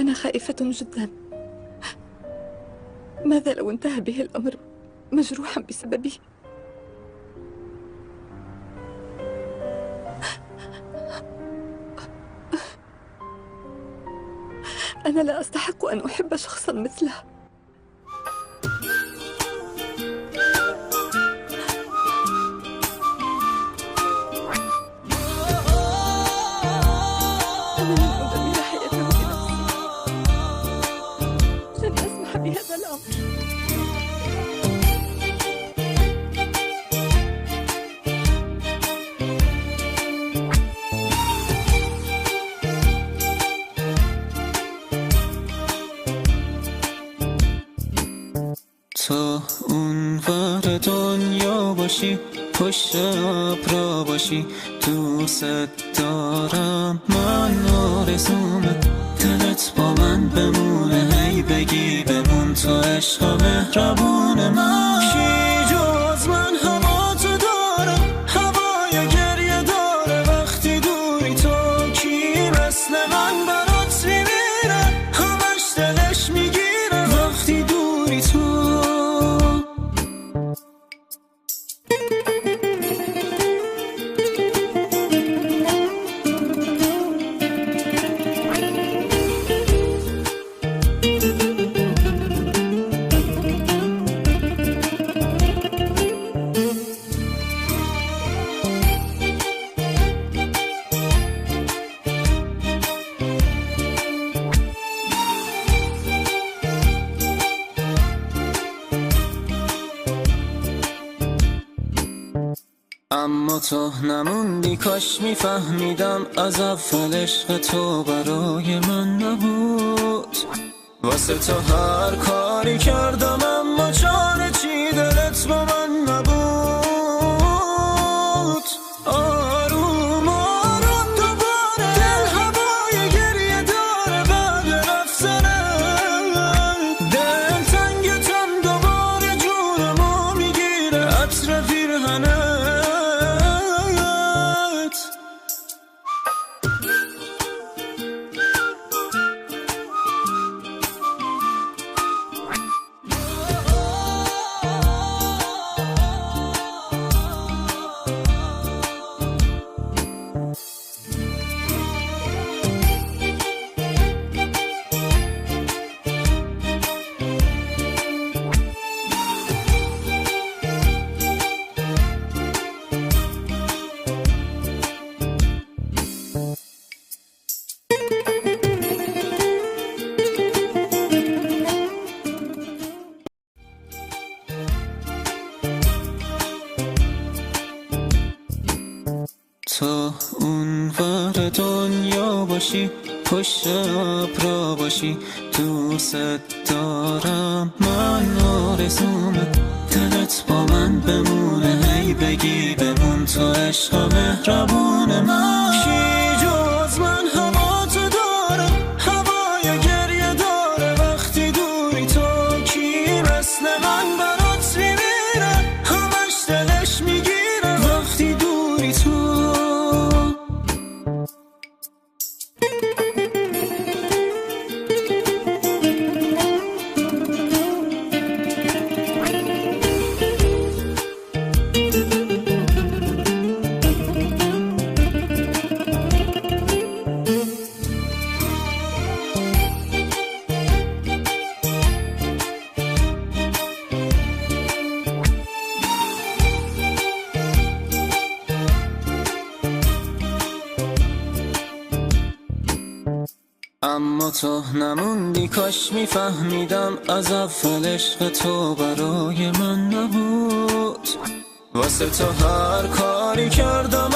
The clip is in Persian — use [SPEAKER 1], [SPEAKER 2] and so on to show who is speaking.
[SPEAKER 1] أنا خائفة جدا. ماذا لو انتهى به الأمر مجروحا بسببي؟ أنا لا أستحق أن أحب شخصا مثله. أنا لن أدمر حياته بنفسي، لن أسمح بهذا الأمر.
[SPEAKER 2] تو اونور دنیا باشی، پشت ابرا باشی، دوست دارم. من آرزومه دلت با من بمونه، هی بگی بمون تو عشق مهربون من. کی جز من هوا تو داره، هوای گریه داره وقتی دوری تو. کی مثل من برات میمیره، همش دلش میگیره وقتی دوری تو. اما تو نموندی، کاش میفهمیدم از اول عشق تو برای من نبود. واسه تو هر کاری کردم اما چاره چی دلت با من نبود. آروم آروم دوباره دل هوای گریه داره بعد رفتنت. دل تنگتم دوباره جونمو میگیره عطر پیرهنت. تو اونور دنیا باشی، پشت ابرا باشی، دوست دارم. من آرزومه دلت با من بمونه، هی بگی بمون تو عشق مهربون من. کی جز من هوا تو داره، هوای گریه داره وقتی دوری تو. کی مثل من برات میمیره، همش دلش میگیره وقتی دوری تو. اما تو نموندی، کاش میفهمیدم از اول عشق تو برای من نبود. واسه تو هر کاری کردم